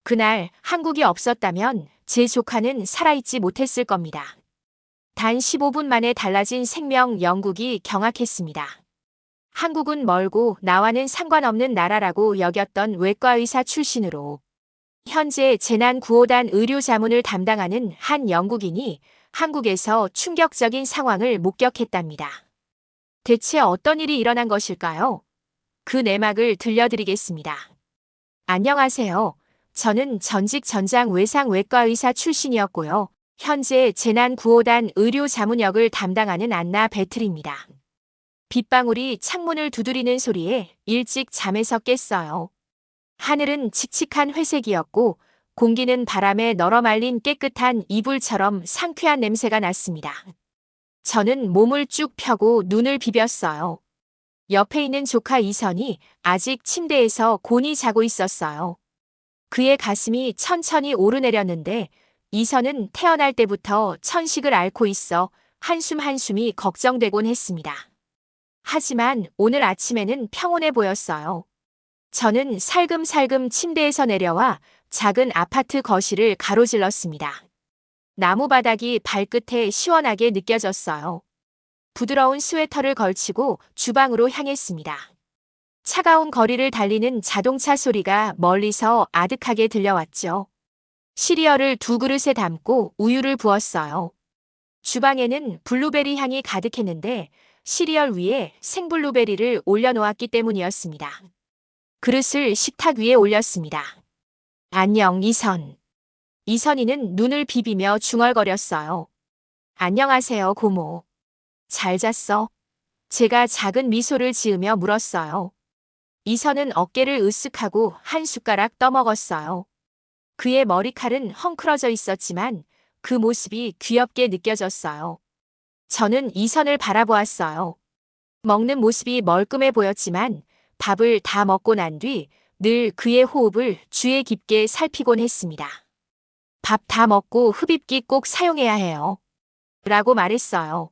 그날 한국이 없었다면 제 조카는 살아있지 못했을 겁니다. 단 15분 만에 달라진 생명 영국이 경악했습니다. 한국은 멀고 나와는 상관없는 나라라고 여겼던 외과의사 출신으로 현재 재난구호단 의료자문을 담당하는 한 영국인이 한국에서 충격적인 상황을 목격했답니다. 대체 어떤 일이 일어난 것일까요? 그 내막을 들려드리겠습니다. 안녕하세요. 저는 전직 전장 외상외과의사 출신이었고요. 현재 재난구호단 의료자문역을 담당하는 안나 배틀입니다. 빗방울이 창문을 두드리는 소리에 일찍 잠에서 깼어요. 하늘은 칙칙한 회색이었고 공기는 바람에 널어 말린 깨끗한 이불처럼 상쾌한 냄새가 났습니다. 저는 몸을 쭉 펴고 눈을 비볐어요. 옆에 있는 조카 이선이 아직 침대에서 곤히 자고 있었어요. 그의 가슴이 천천히 오르내렸는데 이선은 태어날 때부터 천식을 앓고 있어 한숨 한숨이 걱정되곤 했습니다. 하지만 오늘 아침에는 평온해 보였어요. 저는 살금살금 침대에서 내려와 작은 아파트 거실을 가로질렀습니다. 나무 바닥이 발끝에 시원하게 느껴졌어요. 부드러운 스웨터를 걸치고 주방으로 향했습니다. 차가운 거리를 달리는 자동차 소리가 멀리서 아득하게 들려왔죠. 시리얼을 2그릇에 담고 우유를 부었어요. 주방에는 블루베리 향이 가득했는데 시리얼 위에 생블루베리를 올려놓았기 때문이었습니다. 그릇을 식탁 위에 올렸습니다. 안녕, 이선. 이선이는 눈을 비비며 중얼거렸어요. 안녕하세요, 고모. 잘 잤어? 제가 작은 미소를 지으며 물었어요. 이선은 어깨를 으쓱하고 한 숟가락 떠먹었어요. 그의 머리칼은 헝클어져 있었지만 그 모습이 귀엽게 느껴졌어요. 저는 이선을 바라보았어요. 먹는 모습이 멀끔해 보였지만 밥을 다 먹고 난 뒤 늘 그의 호흡을 주의 깊게 살피곤 했습니다. 밥 다 먹고 흡입기 꼭 사용해야 해요. 라고 말했어요.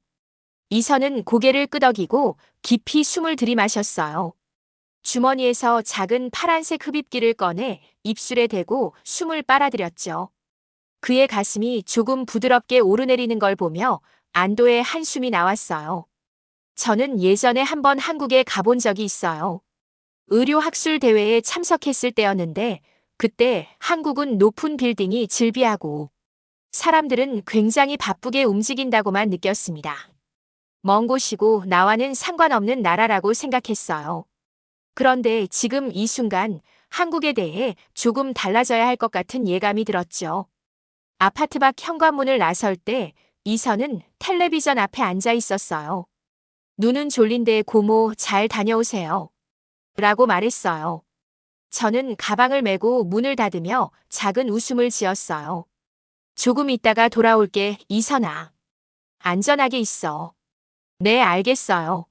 이선은 고개를 끄덕이고 깊이 숨을 들이마셨어요. 주머니에서 작은 파란색 흡입기를 꺼내 입술에 대고 숨을 빨아들였죠. 그의 가슴이 조금 부드럽게 오르내리는 걸 보며 안도의 한숨이 나왔어요. 저는 예전에 한번 한국에 가본 적이 있어요. 의료학술 대회에 참석했을 때였는데 그때 한국은 높은 빌딩이 즐비하고 사람들은 굉장히 바쁘게 움직인다고만 느꼈습니다. 먼 곳이고 나와는 상관없는 나라라고 생각했어요. 그런데 지금 이 순간 한국에 대해 조금 달라져야 할 것 같은 예감이 들었죠. 아파트 밖 현관문을 나설 때 이선은 텔레비전 앞에 앉아 있었어요. 눈은 졸린데 고모 잘 다녀오세요. 라고 말했어요. 저는 가방을 메고 문을 닫으며 작은 웃음을 지었어요. 조금 있다가 돌아올게, 이선아. 안전하게 있어. 네, 알겠어요.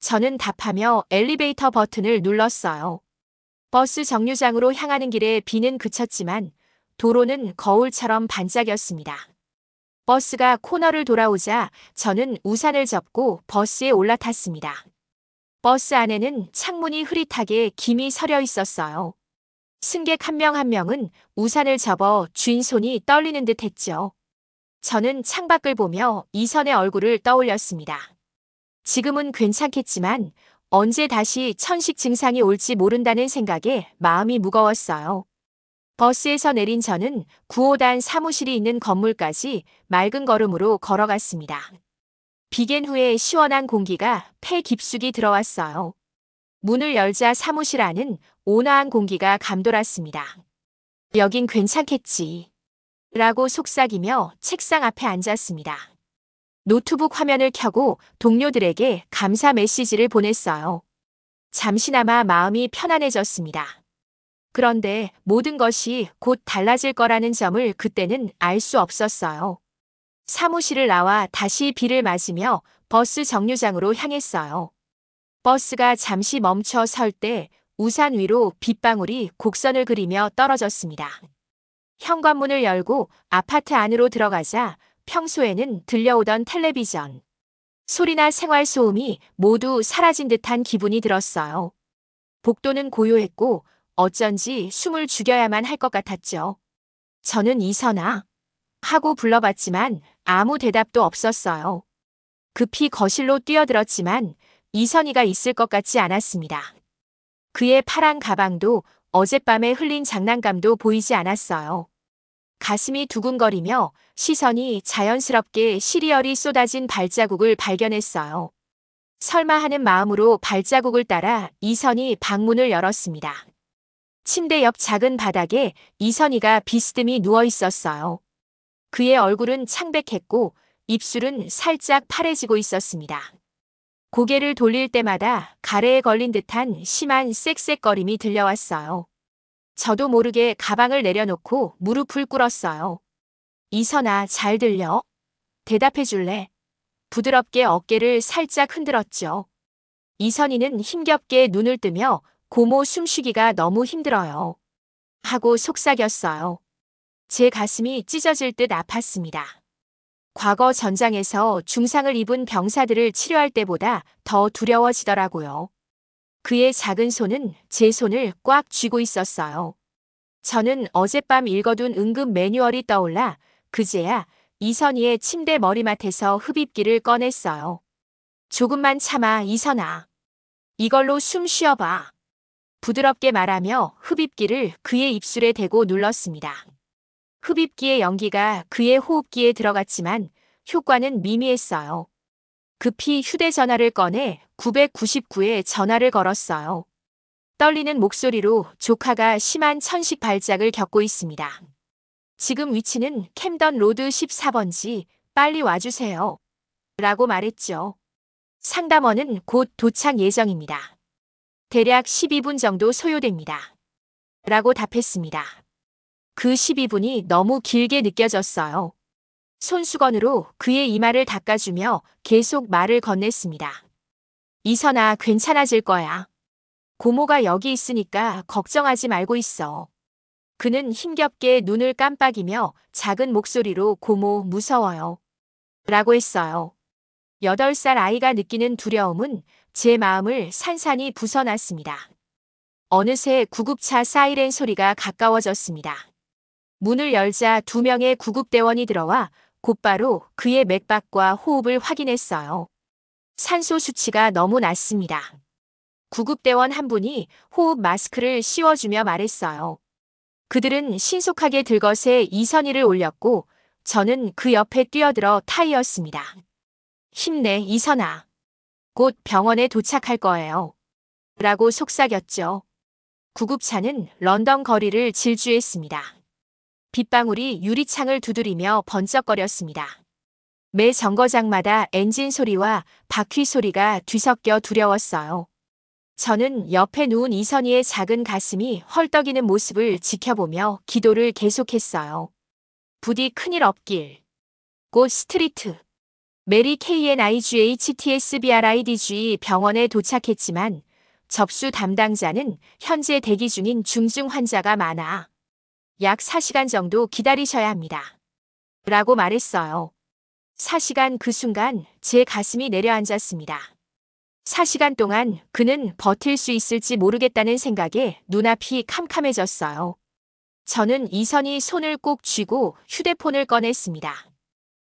저는 답하며 엘리베이터 버튼을 눌렀어요. 버스 정류장으로 향하는 길에 비는 그쳤지만 도로는 거울처럼 반짝였습니다. 버스가 코너를 돌아오자 저는 우산을 접고 버스에 올라탔습니다. 버스 안에는 창문이 흐릿하게 김이 서려 있었어요. 승객 한 명 한 명은 우산을 접어 쥔 손이 떨리는 듯 했죠. 저는 창밖을 보며 이선의 얼굴을 떠올렸습니다. 지금은 괜찮겠지만 언제 다시 천식 증상이 올지 모른다는 생각에 마음이 무거웠어요. 버스에서 내린 저는 구호단 사무실이 있는 건물까지 맑은 걸음으로 걸어갔습니다. 비겐 후에 시원한 공기가 폐 깊숙이 들어왔어요. 문을 열자 사무실 안은 온화한 공기가 감돌았습니다. 여긴 괜찮겠지. 라고 속삭이며 책상 앞에 앉았습니다. 노트북 화면을 켜고 동료들에게 감사 메시지를 보냈어요. 잠시나마 마음이 편안해졌습니다. 그런데 모든 것이 곧 달라질 거라는 점을 그때는 알 수 없었어요. 사무실을 나와 다시 비를 맞으며 버스 정류장으로 향했어요. 버스가 잠시 멈춰 설 때 우산 위로 빗방울이 곡선을 그리며 떨어졌습니다. 현관문을 열고 아파트 안으로 들어가자 평소에는 들려오던 텔레비전, 소리나 생활소음이 모두 사라진 듯한 기분이 들었어요. 복도는 고요했고 어쩐지 숨을 죽여야만 할 것 같았죠. 저는 이선아 하고 불러봤지만 아무 대답도 없었어요. 급히 거실로 뛰어들었지만 이선희가 있을 것 같지 않았습니다. 그의 파란 가방도 어젯밤에 흘린 장난감도 보이지 않았어요. 가슴이 두근거리며 시선이 자연스럽게 시리얼이 쏟아진 발자국을 발견했어요. 설마 하는 마음으로 발자국을 따라 이선희 방문을 열었습니다. 침대 옆 작은 바닥에 이선희가 비스듬히 누워 있었어요. 그의 얼굴은 창백했고 입술은 살짝 파래지고 있었습니다. 고개를 돌릴 때마다 가래에 걸린 듯한 심한 쌕쌕거림이 들려왔어요. 저도 모르게 가방을 내려놓고 무릎을 꿇었어요. 이선아, 잘 들려? 대답해 줄래? 부드럽게 어깨를 살짝 흔들었죠. 이선희는 힘겹게 눈을 뜨며 고모 숨쉬기가 너무 힘들어요. 하고 속삭였어요. 제 가슴이 찢어질 듯 아팠습니다. 과거 전장에서 중상을 입은 병사들을 치료할 때보다 더 두려워지더라고요. 그의 작은 손은 제 손을 꽉 쥐고 있었어요. 저는 어젯밤 읽어둔 응급 매뉴얼이 떠올라 그제야 이선희의 침대 머리맡에서 흡입기를 꺼냈어요. 조금만 참아, 이선아. 이걸로 숨 쉬어봐. 부드럽게 말하며 흡입기를 그의 입술에 대고 눌렀습니다. 흡입기의 연기가 그의 호흡기에 들어갔지만 효과는 미미했어요. 급히 휴대전화를 꺼내 999에 전화를 걸었어요. 떨리는 목소리로 조카가 심한 천식 발작을 겪고 있습니다. 지금 위치는 캠던 로드 14번지, 빨리 와주세요. 라고 말했죠. 상담원은 곧 도착 예정입니다. 대략 12분 정도 소요됩니다. 라고 답했습니다. 그 12분이 너무 길게 느껴졌어요. 손수건으로 그의 이마를 닦아주며 계속 말을 건넸습니다. 이선아, 괜찮아질 거야. 고모가 여기 있으니까 걱정하지 말고 있어. 그는 힘겹게 눈을 깜빡이며 작은 목소리로 고모 무서워요. 라고 했어요. 8살 아이가 느끼는 두려움은 제 마음을 산산이 부숴놨습니다. 어느새 구급차 사이렌 소리가 가까워졌습니다. 문을 열자 2명의 구급대원이 들어와 곧바로 그의 맥박과 호흡을 확인했어요. 산소 수치가 너무 낮습니다. 구급대원 한 분이 호흡 마스크를 씌워주며 말했어요. 그들은 신속하게 들것에 이선희를 올렸고 저는 그 옆에 뛰어들어 타이었습니다. 힘내, 이선아. 곧 병원에 도착할 거예요. 라고 속삭였죠. 구급차는 런던 거리를 질주했습니다. 빗방울이 유리창을 두드리며 번쩍거렸습니다. 매 정거장마다 엔진 소리와 바퀴 소리가 뒤섞여 두려웠어요. 저는 옆에 누운 이선희의 작은 가슴이 헐떡이는 모습을 지켜보며 기도를 계속했어요. 부디 큰일 없길. 곧 스트리트. 메리 KNIGHTSBRIDG 병원에 도착했지만 접수 담당자는 현재 대기 중인 중증 환자가 많아 약 4시간 정도 기다리셔야 합니다. 라고 말했어요. 4시간 그 순간 제 가슴이 내려앉았습니다. 4시간 동안 그는 버틸 수 있을지 모르겠다는 생각에 눈앞이 캄캄해졌어요. 저는 이선희 손을 꼭 쥐고 휴대폰을 꺼냈습니다.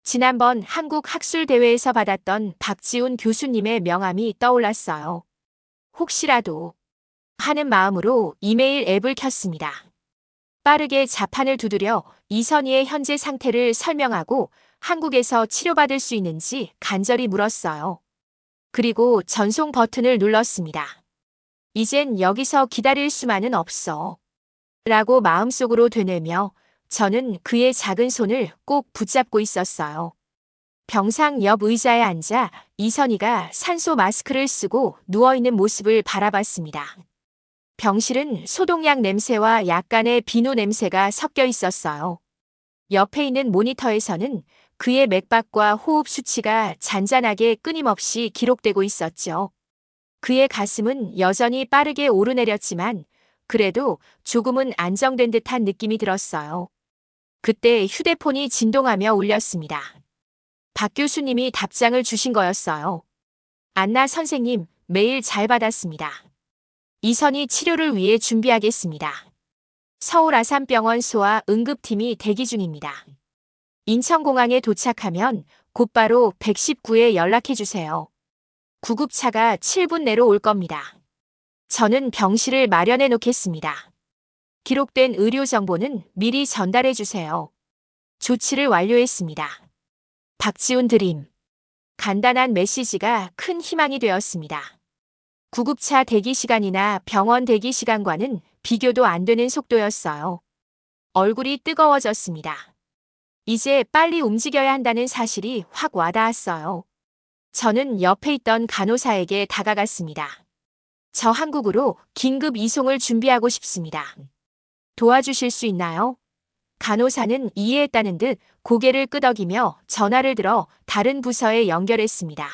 지난번 한국학술대회에서 받았던 박지훈 교수님의 명함이 떠올랐어요. 혹시라도 하는 마음으로 이메일 앱을 켰습니다. 빠르게 자판을 두드려 이선희의 현재 상태를 설명하고 한국에서 치료받을 수 있는지 간절히 물었어요. 그리고 전송 버튼을 눌렀습니다. 이젠 여기서 기다릴 수만은 없어. 라고 마음속으로 되뇌며 저는 그의 작은 손을 꼭 붙잡고 있었어요. 병상 옆 의자에 앉아 이선희가 산소 마스크를 쓰고 누워있는 모습을 바라봤습니다. 병실은 소독약 냄새와 약간의 비누 냄새가 섞여 있었어요. 옆에 있는 모니터에서는 그의 맥박과 호흡 수치가 잔잔하게 끊임없이 기록되고 있었죠. 그의 가슴은 여전히 빠르게 오르내렸지만 그래도 조금은 안정된 듯한 느낌이 들었어요. 그때 휴대폰이 진동하며 울렸습니다. 박 교수님이 답장을 주신 거였어요. 안나 선생님, 메일 잘 받았습니다. 이선희 치료를 위해 준비하겠습니다. 서울 아산병원 소아 응급팀이 대기 중입니다. 인천공항에 도착하면 곧바로 119에 연락해 주세요. 구급차가 7분 내로 올 겁니다. 저는 병실을 마련해 놓겠습니다. 기록된 의료 정보는 미리 전달해 주세요. 조치를 완료했습니다. 박지훈 드림. 간단한 메시지가 큰 희망이 되었습니다. 구급차 대기 시간이나 병원 대기 시간과는 비교도 안 되는 속도였어요. 얼굴이 뜨거워졌습니다. 이제 빨리 움직여야 한다는 사실이 확 와닿았어요. 저는 옆에 있던 간호사에게 다가갔습니다. 저 한국으로 긴급 이송을 준비하고 싶습니다. 도와주실 수 있나요? 간호사는 이해했다는 듯 고개를 끄덕이며 전화를 들어 다른 부서에 연결했습니다.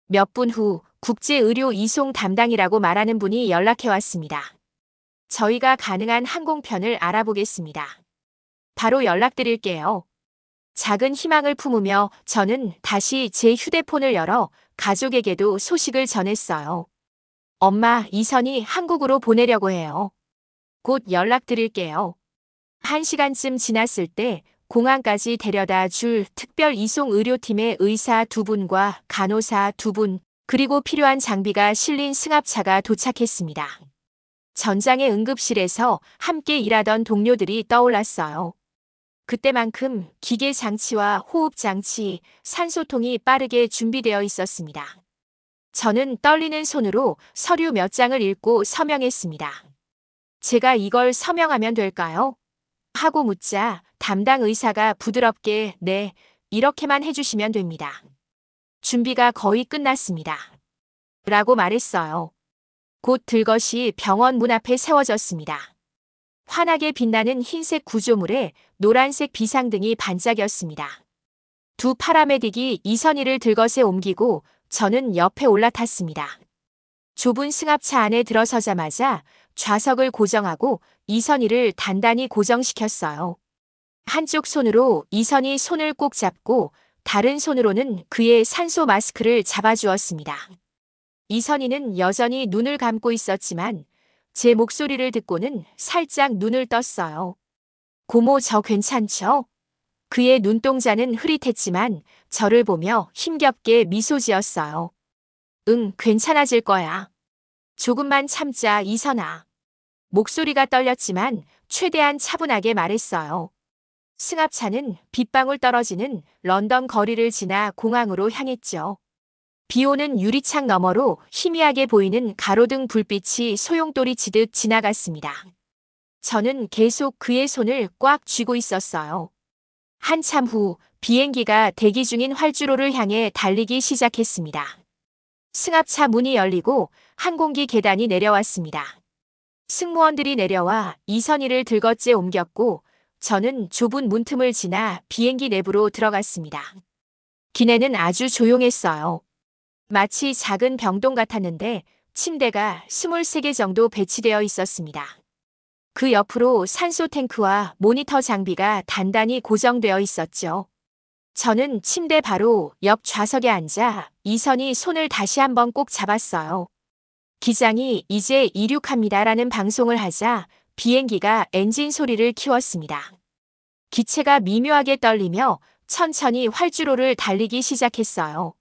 몇 분 후 국제의료 이송 담당이라고 말하는 분이 연락해 왔습니다. 저희가 가능한 항공편을 알아보겠습니다. 바로 연락드릴게요. 작은 희망을 품으며 저는 다시 제 휴대폰을 열어 가족에게도 소식을 전했어요. 엄마, 이선희 한국으로 보내려고 해요. 곧 연락드릴게요. 1시간쯤 지났을 때 공항까지 데려다 줄 특별 이송 의료팀의 의사 2분과 간호사 2분, 그리고 필요한 장비가 실린 승합차가 도착했습니다. 전장의 응급실에서 함께 일하던 동료들이 떠올랐어요. 그때만큼 기계 장치와 호흡 장치, 산소통이 빠르게 준비되어 있었습니다. 저는 떨리는 손으로 서류 몇 장을 읽고 서명했습니다. 제가 이걸 서명하면 될까요? 하고 묻자 담당 의사가 부드럽게 네, 이렇게만 해주시면 됩니다. 준비가 거의 끝났습니다. 라고 말했어요. 곧 들것이 병원 문 앞에 세워졌습니다. 환하게 빛나는 흰색 구조물에 노란색 비상등이 반짝였습니다. 두 파라메딕이 이선희를 들것에 옮기고 저는 옆에 올라탔습니다. 좁은 승합차 안에 들어서자마자 좌석을 고정하고 이선희를 단단히 고정시켰어요. 한쪽 손으로 이선희 손을 꼭 잡고 다른 손으로는 그의 산소 마스크를 잡아주었습니다. 이선희는 여전히 눈을 감고 있었지만 제 목소리를 듣고는 살짝 눈을 떴어요. 고모, 저 괜찮죠? 그의 눈동자는 흐릿했지만 저를 보며 힘겹게 미소 지었어요. 응, 괜찮아질 거야. 조금만 참자, 이선아. 목소리가 떨렸지만 최대한 차분하게 말했어요. 승합차는 빗방울 떨어지는 런던 거리를 지나 공항으로 향했죠. 비오는 유리창 너머로 희미하게 보이는 가로등 불빛이 소용돌이 치듯 지나갔습니다. 저는 계속 그의 손을 꽉 쥐고 있었어요. 한참 후 비행기가 대기 중인 활주로를 향해 달리기 시작했습니다. 승합차 문이 열리고 항공기 계단이 내려왔습니다. 승무원들이 내려와 이선희를 들것째 옮겼고 저는 좁은 문틈을 지나 비행기 내부로 들어갔습니다. 기내는 아주 조용했어요. 마치 작은 병동 같았는데 침대가 23개 정도 배치되어 있었습니다. 그 옆으로 산소 탱크와 모니터 장비가 단단히 고정되어 있었죠. 저는 침대 바로 옆 좌석에 앉아 이선희 손을 다시 한번 꼭 잡았어요. 기장이 이제 이륙합니다라는 방송을 하자 비행기가 엔진 소리를 키웠습니다. 기체가 미묘하게 떨리며 천천히 활주로를 달리기 시작했어요.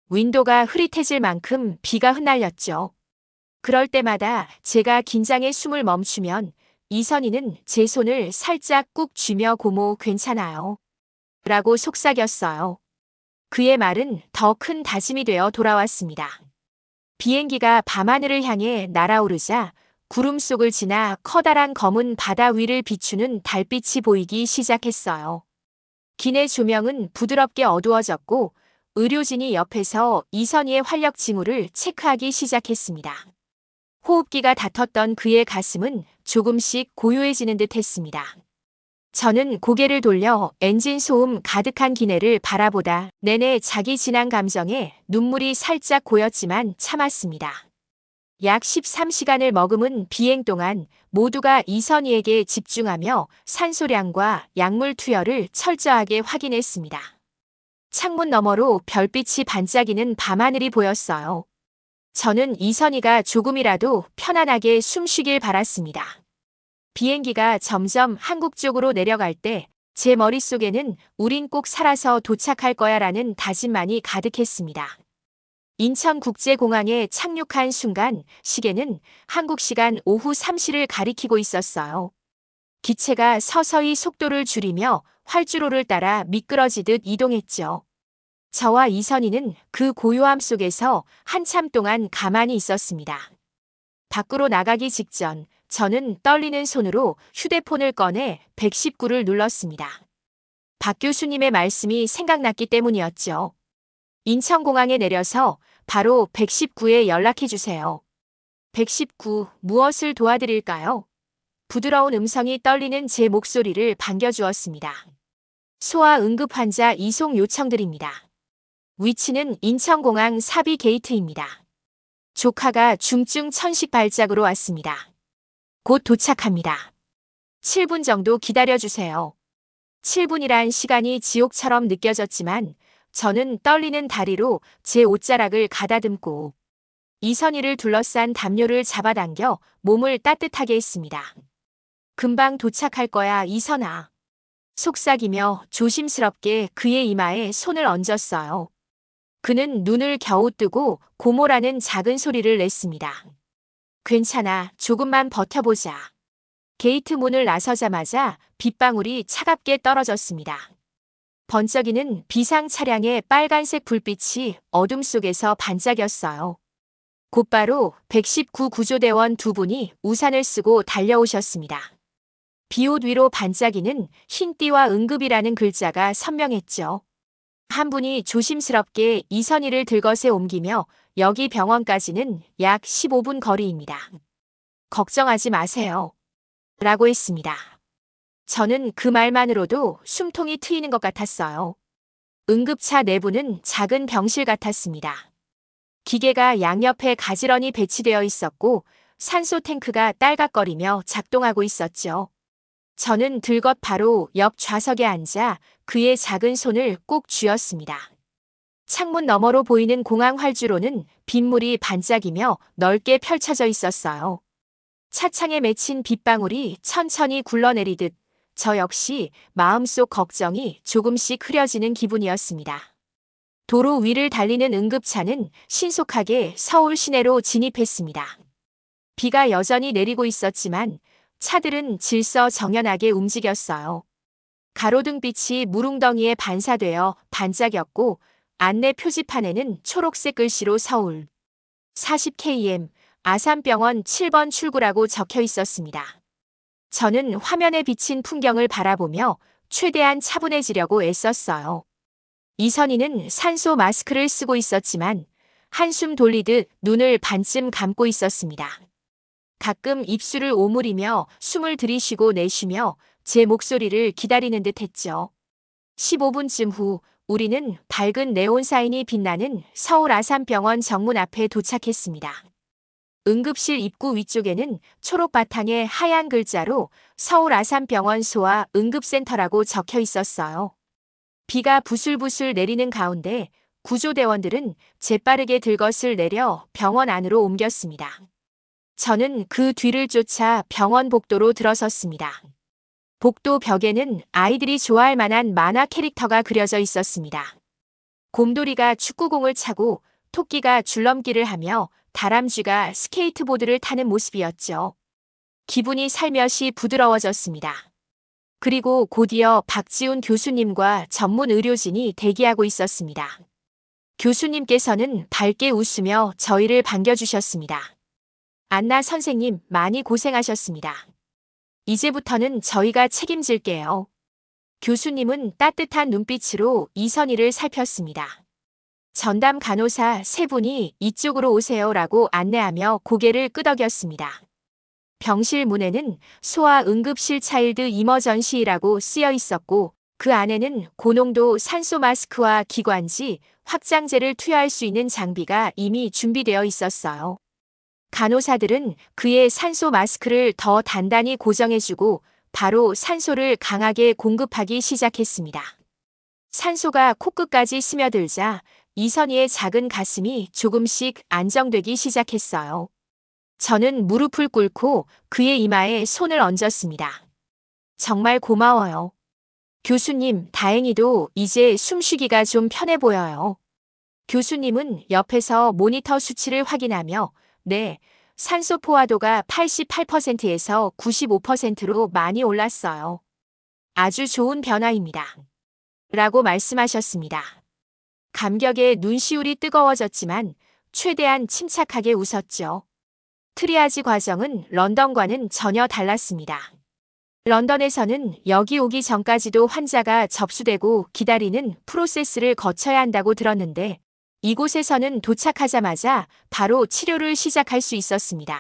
윈도가 흐릿해질 만큼 비가 흩날렸죠. 그럴 때마다 제가 긴장의 숨을 멈추면 이선희는 제 손을 살짝 꾹 쥐며 고모 괜찮아요. 라고 속삭였어요. 그의 말은 더 큰 다짐이 되어 돌아왔습니다. 비행기가 밤하늘을 향해 날아오르자 구름 속을 지나 커다란 검은 바다 위를 비추는 달빛이 보이기 시작했어요. 기내 조명은 부드럽게 어두워졌고 의료진이 옆에서 이선희의 활력 징후를 체크하기 시작했습니다. 호흡기가 닿았던 그의 가슴은 조금씩 고요해지는 듯 했습니다. 저는 고개를 돌려 엔진 소음 가득한 기내를 바라보다 내내 자기 진한 감정에 눈물이 살짝 고였지만 참았습니다. 약 13시간을 머금은 비행 동안 모두가 이선희에게 집중하며 산소량과 약물 투여를 철저하게 확인했습니다. 창문 너머로 별빛이 반짝이는 밤하늘이 보였어요. 저는 이선희가 조금이라도 편안하게 숨쉬길 바랐습니다. 비행기가 점점 한국 쪽으로 내려갈 때 제 머릿속에는 우린 꼭 살아서 도착할 거야라는 다짐만이 가득했습니다. 인천국제공항에 착륙한 순간 시계는 한국 시간 오후 3시를 가리키고 있었어요. 기체가 서서히 속도를 줄이며 활주로를 따라 미끄러지듯 이동했죠. 저와 이선희는 그 고요함 속에서 한참 동안 가만히 있었습니다. 밖으로 나가기 직전 저는 떨리는 손으로 휴대폰을 꺼내 119를 눌렀습니다. 박 교수님의 말씀이 생각났기 때문이었죠. 인천공항에 내려서 바로 119에 연락해 주세요. 119, 무엇을 도와드릴까요? 부드러운 음성이 떨리는 제 목소리를 반겨주었습니다. 소아 응급환자 이송 요청드립니다. 위치는 인천공항 사비 게이트입니다. 조카가 중증 천식 발작으로 왔습니다. 곧 도착합니다. 7분 정도 기다려주세요. 7분이란 시간이 지옥처럼 느껴졌지만 저는 떨리는 다리로 제 옷자락을 가다듬고 이선희를 둘러싼 담요를 잡아당겨 몸을 따뜻하게 했습니다. 금방 도착할 거야, 이선아. 속삭이며 조심스럽게 그의 이마에 손을 얹었어요. 그는 눈을 겨우 뜨고 고모라는 작은 소리를 냈습니다. 괜찮아, 조금만 버텨보자. 게이트 문을 나서자마자 빗방울이 차갑게 떨어졌습니다. 번쩍이는 비상 차량의 빨간색 불빛이 어둠 속에서 반짝였어요. 곧바로 119 구조대원 두 분이 우산을 쓰고 달려오셨습니다. 비옷 위로 반짝이는 흰띠와 응급이라는 글자가 선명했죠. 한 분이 조심스럽게 이선희를 들것에 옮기며 여기 병원까지는 약 15분 거리입니다. 걱정하지 마세요. 라고 했습니다. 저는 그 말만으로도 숨통이 트이는 것 같았어요. 응급차 내부는 작은 병실 같았습니다. 기계가 양옆에 가지런히 배치되어 있었고 산소 탱크가 딸깍거리며 작동하고 있었죠. 저는 들것 바로 옆 좌석에 앉아 그의 작은 손을 꼭 쥐었습니다. 창문 너머로 보이는 공항 활주로는 빗물이 반짝이며 넓게 펼쳐져 있었어요. 차창에 맺힌 빗방울이 천천히 굴러내리듯 저 역시 마음속 걱정이 조금씩 흐려지는 기분이었습니다. 도로 위를 달리는 응급차는 신속하게 서울 시내로 진입했습니다. 비가 여전히 내리고 있었지만 차들은 질서정연하게 움직였어요. 가로등빛이 물웅덩이에 반사되어 반짝였고 안내 표지판에는 초록색 글씨로 서울 40km 아산병원 7번 출구라고 적혀 있었습니다. 저는 화면에 비친 풍경을 바라보며 최대한 차분해지려고 애썼어요. 이선희는 산소 마스크를 쓰고 있었지만 한숨 돌리듯 눈을 반쯤 감고 있었습니다. 가끔 입술을 오므리며 숨을 들이쉬고 내쉬며 제 목소리를 기다리는 듯 했죠. 15분쯤 후 우리는 밝은 네온 사인이 빛나는 서울 아산병원 정문 앞에 도착했습니다. 응급실 입구 위쪽에는 초록 바탕에 하얀 글자로 서울 아산병원 소아 응급센터라고 적혀 있었어요. 비가 부슬부슬 내리는 가운데 구조대원들은 재빠르게 들것을 내려 병원 안으로 옮겼습니다. 저는 그 뒤를 쫓아 병원 복도로 들어섰습니다. 복도 벽에는 아이들이 좋아할 만한 만화 캐릭터가 그려져 있었습니다. 곰돌이가 축구공을 차고 토끼가 줄넘기를 하며 다람쥐가 스케이트보드를 타는 모습이었죠. 기분이 살며시 부드러워졌습니다. 그리고 곧이어 박지훈 교수님과 전문 의료진이 대기하고 있었습니다. 교수님께서는 밝게 웃으며 저희를 반겨주셨습니다. 안나 선생님, 많이 고생하셨습니다. 이제부터는 저희가 책임질게요. 교수님은 따뜻한 눈빛으로 이선희를 살폈습니다. 전담 간호사 세 분이 이쪽으로 오세요라고 안내하며 고개를 끄덕였습니다. 병실 문에는 소아 응급실 차일드 이머전시라고 쓰여 있었고 그 안에는 고농도 산소 마스크와 기관지, 확장제를 투여할 수 있는 장비가 이미 준비되어 있었어요. 간호사들은 그의 산소 마스크를 더 단단히 고정해주고 바로 산소를 강하게 공급하기 시작했습니다. 산소가 코끝까지 스며들자 이선희의 작은 가슴이 조금씩 안정되기 시작했어요. 저는 무릎을 꿇고 그의 이마에 손을 얹었습니다. 정말 고마워요. 교수님, 다행히도 이제 숨쉬기가 좀 편해 보여요. 교수님은 옆에서 모니터 수치를 확인하며 네, 산소 포화도가 88%에서 95%로 많이 올랐어요. 아주 좋은 변화입니다. 라고 말씀하셨습니다. 감격에 눈시울이 뜨거워졌지만 최대한 침착하게 웃었죠. 트리아지 과정은 런던과는 전혀 달랐습니다. 런던에서는 여기 오기 전까지도 환자가 접수되고 기다리는 프로세스를 거쳐야 한다고 들었는데 이곳에서는 도착하자마자 바로 치료를 시작할 수 있었습니다.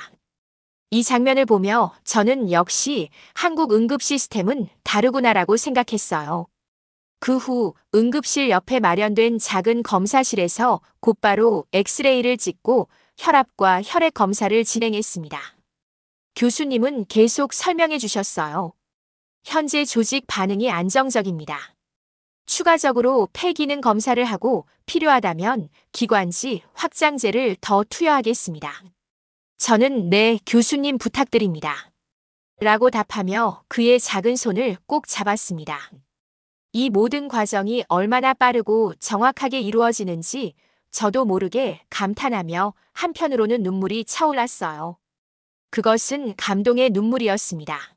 이 장면을 보며 저는 역시 한국 응급 시스템은 다르구나라고 생각했어요. 그 후 응급실 옆에 마련된 작은 검사실에서 곧바로 엑스레이를 찍고 혈압과 혈액 검사를 진행했습니다. 교수님은 계속 설명해 주셨어요. 현재 조직 반응이 안정적입니다. 추가적으로 폐 기능 검사를 하고 필요하다면 기관지 확장제를 더 투여하겠습니다. 저는 네, 교수님 부탁드립니다. 라고 답하며 그의 작은 손을 꼭 잡았습니다. 이 모든 과정이 얼마나 빠르고 정확하게 이루어지는지 저도 모르게 감탄하며 한편으로는 눈물이 차올랐어요. 그것은 감동의 눈물이었습니다.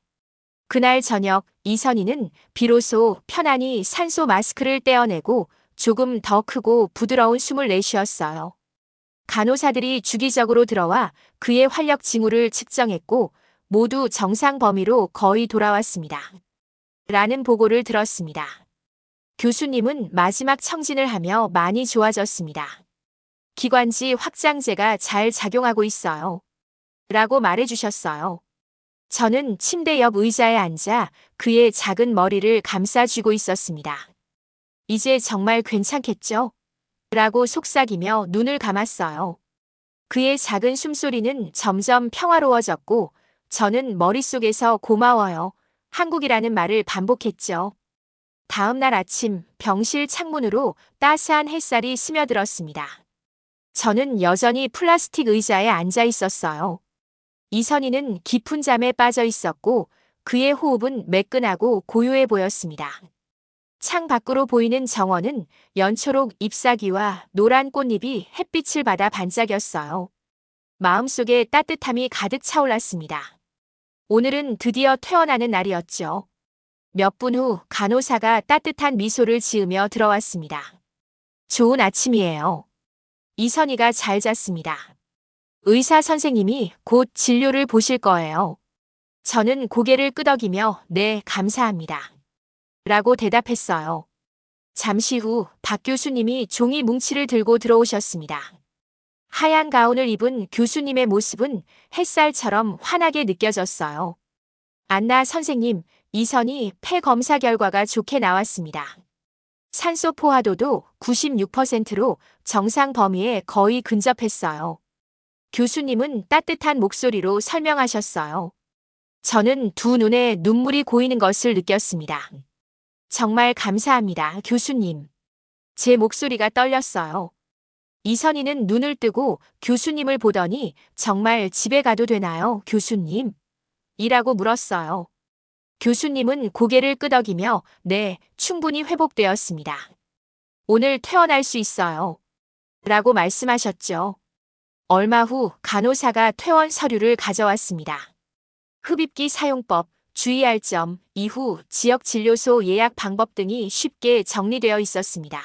그날 저녁 이선희는 비로소 편안히 산소 마스크를 떼어내고 조금 더 크고 부드러운 숨을 내쉬었어요. 간호사들이 주기적으로 들어와 그의 활력 징후를 측정했고 모두 정상 범위로 거의 돌아왔습니다. 라는 보고를 들었습니다. 교수님은 마지막 청진을 하며 많이 좋아졌습니다. 기관지 확장제가 잘 작용하고 있어요. 라고 말해주셨어요. 저는 침대 옆 의자에 앉아 그의 작은 머리를 감싸쥐고 있었습니다. 이제 정말 괜찮겠죠? 라고 속삭이며 눈을 감았어요. 그의 작은 숨소리는 점점 평화로워졌고 저는 머릿속에서 고마워요. 한국이라는 말을 반복했죠. 다음 날 아침 병실 창문으로 따스한 햇살이 스며들었습니다. 저는 여전히 플라스틱 의자에 앉아 있었어요. 이선희는 깊은 잠에 빠져 있었고 그의 호흡은 매끈하고 고요해 보였습니다. 창 밖으로 보이는 정원은 연초록 잎사귀와 노란 꽃잎이 햇빛을 받아 반짝였어요. 마음속에 따뜻함이 가득 차올랐습니다. 오늘은 드디어 퇴원하는 날이었죠. 몇 분 후 간호사가 따뜻한 미소를 지으며 들어왔습니다. 좋은 아침이에요. 이선희가 잘 잤습니다. 의사 선생님이 곧 진료를 보실 거예요. 저는 고개를 끄덕이며 네, 감사합니다. 라고 대답했어요. 잠시 후 박 교수님이 종이 뭉치를 들고 들어오셨습니다. 하얀 가운을 입은 교수님의 모습은 햇살처럼 환하게 느껴졌어요. 안나 선생님, 이선희 폐 검사 결과가 좋게 나왔습니다. 산소 포화도도 96%로 정상 범위에 거의 근접했어요. 교수님은 따뜻한 목소리로 설명하셨어요. 저는 두 눈에 눈물이 고이는 것을 느꼈습니다. 정말 감사합니다, 교수님. 제 목소리가 떨렸어요. 이선희는 눈을 뜨고 교수님을 보더니 정말 집에 가도 되나요, 교수님? 이라고 물었어요. 교수님은 고개를 끄덕이며 네, 충분히 회복되었습니다. 오늘 퇴원할 수 있어요. 라고 말씀하셨죠. 얼마 후 간호사가 퇴원 서류를 가져왔습니다. 흡입기 사용법, 주의할 점, 이후 지역 진료소 예약 방법 등이 쉽게 정리되어 있었습니다.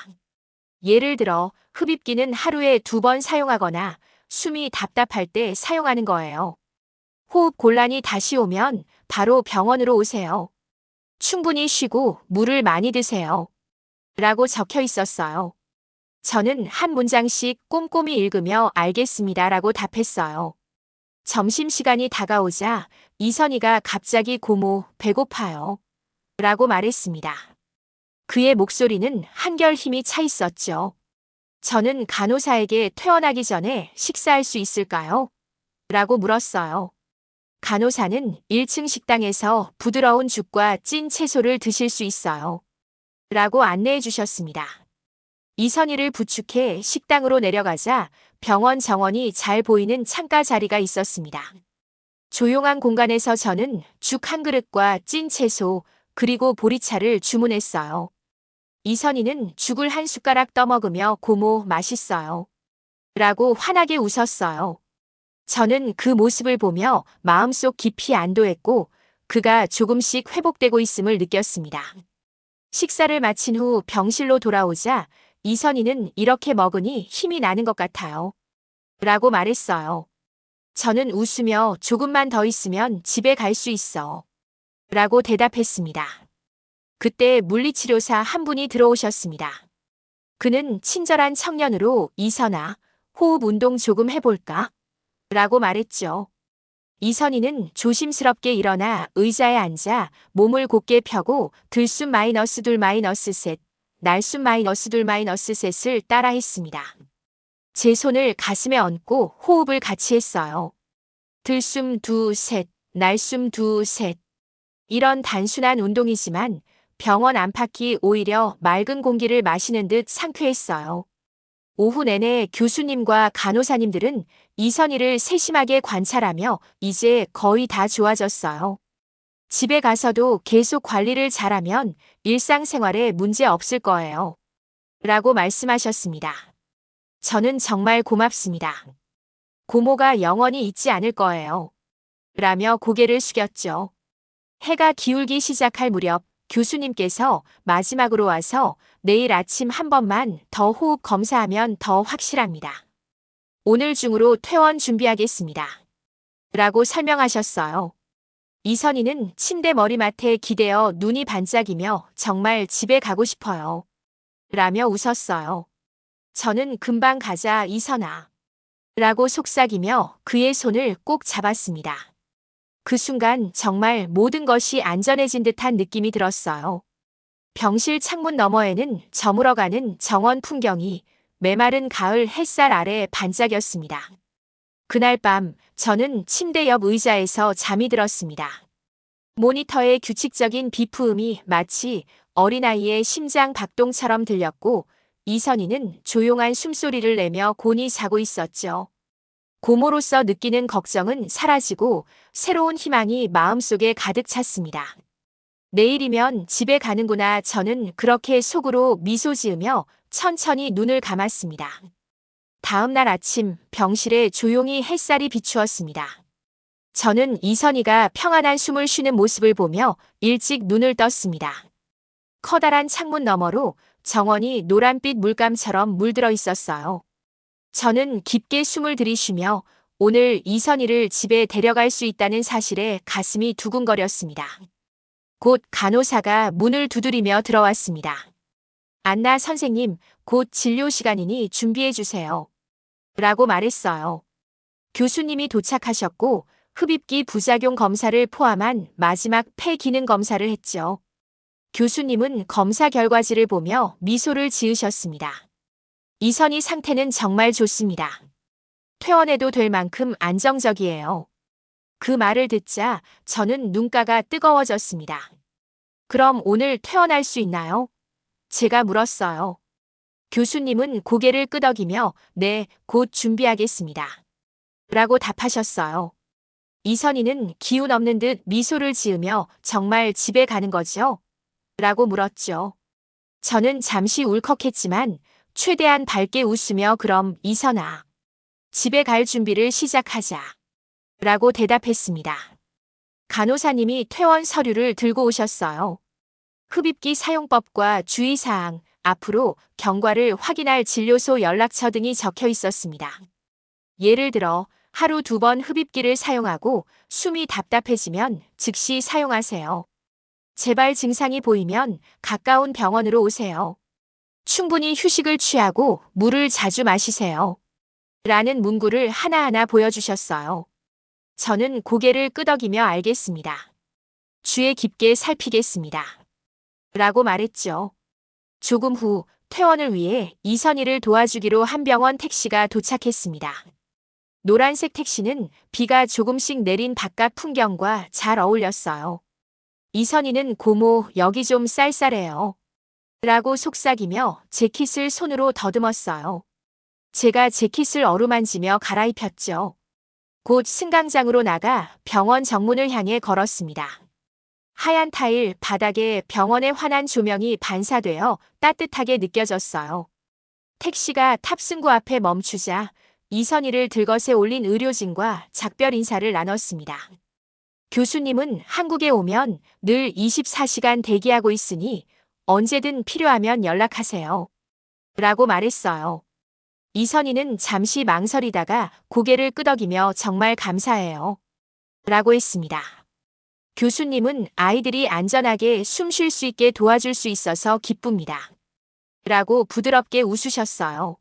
예를 들어 흡입기는 하루에 2번 사용하거나 숨이 답답할 때 사용하는 거예요. 호흡 곤란이 다시 오면 바로 병원으로 오세요. 충분히 쉬고 물을 많이 드세요. 라고 적혀 있었어요. 저는 한 문장씩 꼼꼼히 읽으며 알겠습니다 라고 답했어요. 점심시간이 다가오자 이선희가 갑자기 고모, 배고파요. 라고 말했습니다. 그의 목소리는 한결 힘이 차 있었죠. 저는 간호사에게 퇴원하기 전에 식사할 수 있을까요? 라고 물었어요. 간호사는 1층 식당에서 부드러운 죽과 찐 채소를 드실 수 있어요. 라고 안내해 주셨습니다. 이선희를 부축해 식당으로 내려가자 병원 정원이 잘 보이는 창가 자리가 있었습니다. 조용한 공간에서 저는 죽 한 그릇과 찐 채소, 그리고 보리차를 주문했어요. 이선희는 죽을 한 숟가락 떠먹으며 고모 맛있어요. 라고 환하게 웃었어요. 저는 그 모습을 보며 마음속 깊이 안도했고 그가 조금씩 회복되고 있음을 느꼈습니다. 식사를 마친 후 병실로 돌아오자 이선희는 이렇게 먹으니 힘이 나는 것 같아요. 라고 말했어요. 저는 웃으며 조금만 더 있으면 집에 갈 수 있어. 라고 대답했습니다. 그때 물리치료사 한 분이 들어오셨습니다. 그는 친절한 청년으로 이선아, 호흡 운동 조금 해볼까? 라고 말했죠. 이선희는 조심스럽게 일어나 의자에 앉아 몸을 곧게 펴고 들숨 -2 -3, 날숨 -2 -3을 따라 했습니다. 제 손을 가슴에 얹고 호흡을 같이 했어요. 들숨 2, 셋, 날숨 2, 셋. 이런 단순한 운동이지만 병원 안팎이 오히려 맑은 공기를 마시는 듯 상쾌했어요. 오후 내내 교수님과 간호사님들은 이선희를 세심하게 관찰하며 이제 거의 다 좋아졌어요. 집에 가서도 계속 관리를 잘하면 일상생활에 문제 없을 거예요. 라고 말씀하셨습니다. 저는 정말 고맙습니다. 고모가 영원히 잊지 않을 거예요. 라며 고개를 숙였죠. 해가 기울기 시작할 무렵 교수님께서 마지막으로 와서 내일 아침 한 번만 더 호흡 검사하면 더 확실합니다. 오늘 중으로 퇴원 준비하겠습니다. 라고 설명하셨어요. 이선희는 침대 머리맡에 기대어 눈이 반짝이며 정말 집에 가고 싶어요. 라며 웃었어요. 저는 금방 가자 이선아. 라고 속삭이며 그의 손을 꼭 잡았습니다. 그 순간 정말 모든 것이 안전해진 듯한 느낌이 들었어요. 병실 창문 너머에는 저물어가는 정원 풍경이 메마른 가을 햇살 아래 반짝였습니다. 그날 밤 저는 침대 옆 의자에서 잠이 들었습니다. 모니터의 규칙적인 비프음이 마치 어린아이의 심장 박동처럼 들렸고 이선희는 조용한 숨소리를 내며 곤히 자고 있었죠. 고모로서 느끼는 걱정은 사라지고 새로운 희망이 마음속에 가득 찼습니다. 내일이면 집에 가는구나. 저는 그렇게 속으로 미소 지으며 천천히 눈을 감았습니다. 다음 날 아침 병실에 조용히 햇살이 비추었습니다. 저는 이선희가 평안한 숨을 쉬는 모습을 보며 일찍 눈을 떴습니다. 커다란 창문 너머로 정원이 노란빛 물감처럼 물들어 있었어요. 저는 깊게 숨을 들이쉬며 오늘 이선희를 집에 데려갈 수 있다는 사실에 가슴이 두근거렸습니다. 곧 간호사가 문을 두드리며 들어왔습니다. 안나 선생님, 곧 진료 시간이니 준비해 주세요. 라고 말했어요. 교수님이 도착하셨고 흡입기 부작용 검사를 포함한 마지막 폐 기능 검사를 했죠. 교수님은 검사 결과지를 보며 미소를 지으셨습니다. 이선희 상태는 정말 좋습니다. 퇴원해도 될 만큼 안정적이에요. 그 말을 듣자 저는 눈가가 뜨거워졌습니다. 그럼 오늘 퇴원할 수 있나요? 제가 물었어요. 교수님은 고개를 끄덕이며 네, 곧 준비하겠습니다. 라고 답하셨어요. 이선희는 기운 없는 듯 미소를 지으며 정말 집에 가는 거죠? 라고 물었죠. 저는 잠시 울컥했지만 최대한 밝게 웃으며 그럼 이선아, 집에 갈 준비를 시작하자. 라고 대답했습니다. 간호사님이 퇴원 서류를 들고 오셨어요. 흡입기 사용법과 주의사항, 앞으로 경과를 확인할 진료소 연락처 등이 적혀 있었습니다. 예를 들어 하루 2번 흡입기를 사용하고 숨이 답답해지면 즉시 사용하세요. 재발 증상이 보이면 가까운 병원으로 오세요. 충분히 휴식을 취하고 물을 자주 마시세요. 라는 문구를 하나하나 보여주셨어요. 저는 고개를 끄덕이며 알겠습니다. 주의 깊게 살피겠습니다. 라고 말했죠. 조금 후 퇴원을 위해 이선희를 도와주기로 한 병원 택시가 도착했습니다. 노란색 택시는 비가 조금씩 내린 바깥 풍경과 잘 어울렸어요. 이선희는 고모, 여기 좀 쌀쌀해요. 라고 속삭이며 재킷을 손으로 더듬었어요. 제가 재킷을 어루만지며 갈아입혔죠. 곧 승강장으로 나가 병원 정문을 향해 걸었습니다. 하얀 타일 바닥에 병원의 환한 조명이 반사되어 따뜻하게 느껴졌어요. 택시가 탑승구 앞에 멈추자 이선희를 들것에 올린 의료진과 작별 인사를 나눴습니다. 교수님은 한국에 오면 늘 24시간 대기하고 있으니 언제든 필요하면 연락하세요. 라고 말했어요. 이선희는 잠시 망설이다가 고개를 끄덕이며 정말 감사해요. 라고 했습니다. 교수님은 아이들이 안전하게 숨 쉴 수 있게 도와줄 수 있어서 기쁩니다. 라고 부드럽게 웃으셨어요.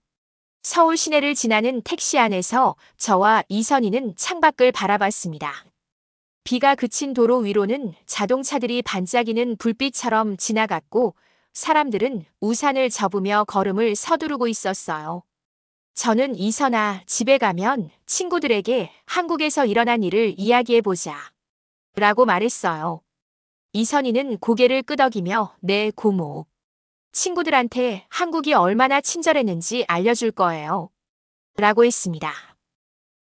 서울 시내를 지나는 택시 안에서 저와 이선희는 창밖을 바라봤습니다. 비가 그친 도로 위로는 자동차들이 반짝이는 불빛처럼 지나갔고 사람들은 우산을 접으며 걸음을 서두르고 있었어요. 저는 이선아, 집에 가면 친구들에게 한국에서 일어난 일을 이야기해보자. 라고 말했어요. 이선희는 고개를 끄덕이며 네, 고모. 친구들한테 한국이 얼마나 친절했는지 알려줄 거예요. 라고 했습니다.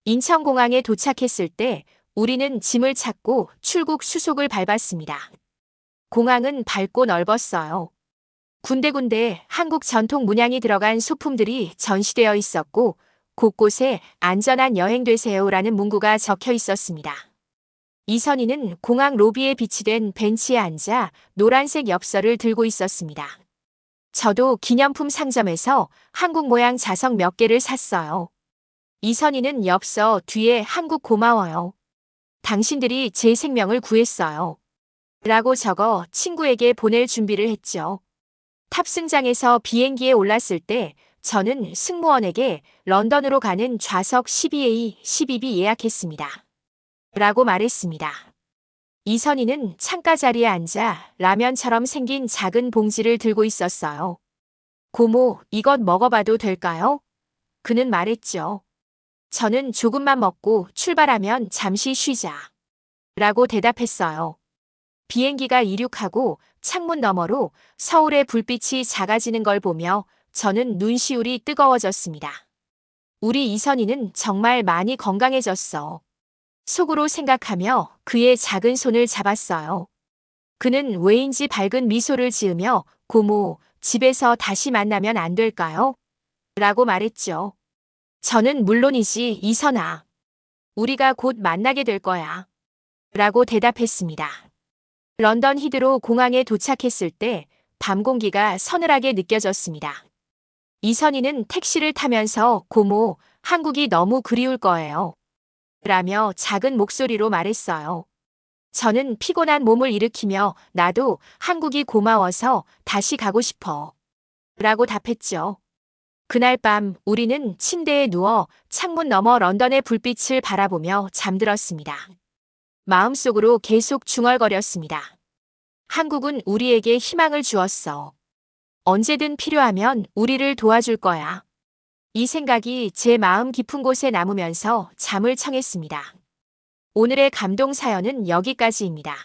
인천공항에 도착했을 때 우리는 짐을 찾고 출국 수속을 밟았습니다. 공항은 밝고 넓었어요. 군데군데 한국 전통 문양이 들어간 소품들이 전시되어 있었고 곳곳에 안전한 여행 되세요라는 문구가 적혀 있었습니다. 이선희는 공항 로비에 비치된 벤치에 앉아 노란색 엽서를 들고 있었습니다. 저도 기념품 상점에서 한국 모양 자석 몇 개를 샀어요. 이선희는 엽서 뒤에 한국 고마워요. 당신들이 제 생명을 구했어요. 라고 적어 친구에게 보낼 준비를 했죠. 탑승장에서 비행기에 올랐을 때 저는 승무원에게 런던으로 가는 좌석 12A, 12B 예약했습니다. 라고 말했습니다. 이선희는 창가 자리에 앉아 라면처럼 생긴 작은 봉지를 들고 있었어요. 고모, 이것 먹어봐도 될까요? 그는 말했죠. 저는 조금만 먹고 출발하면 잠시 쉬자. 라고 대답했어요. 비행기가 이륙하고 창문 너머로 서울의 불빛이 작아지는 걸 보며 저는 눈시울이 뜨거워졌습니다. 우리 이선희는 정말 많이 건강해졌어. 속으로 생각하며 그의 작은 손을 잡았어요. 그는 왜인지 밝은 미소를 지으며 고모, 집에서 다시 만나면 안 될까요? 라고 말했죠. 저는 물론이지, 이선아. 우리가 곧 만나게 될 거야. 라고 대답했습니다. 런던 히드로 공항에 도착했을 때 밤 공기가 서늘하게 느껴졌습니다. 이선희는 택시를 타면서 고모, 한국이 너무 그리울 거예요. 라며 작은 목소리로 말했어요. 저는 피곤한 몸을 일으키며 나도 한국이 고마워서 다시 가고 싶어. 라고 답했죠. 그날 밤 우리는 침대에 누워 창문 너머 런던의 불빛을 바라보며 잠들었습니다. 마음속으로 계속 중얼거렸습니다. 한국은 우리에게 희망을 주었어. 언제든 필요하면 우리를 도와줄 거야. 이 생각이 제 마음 깊은 곳에 남으면서 잠을 청했습니다. 오늘의 감동 사연은 여기까지입니다.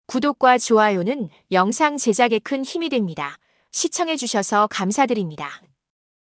구독과 좋아요는 영상 제작에 큰 힘이 됩니다. 시청해주셔서 감사드립니다.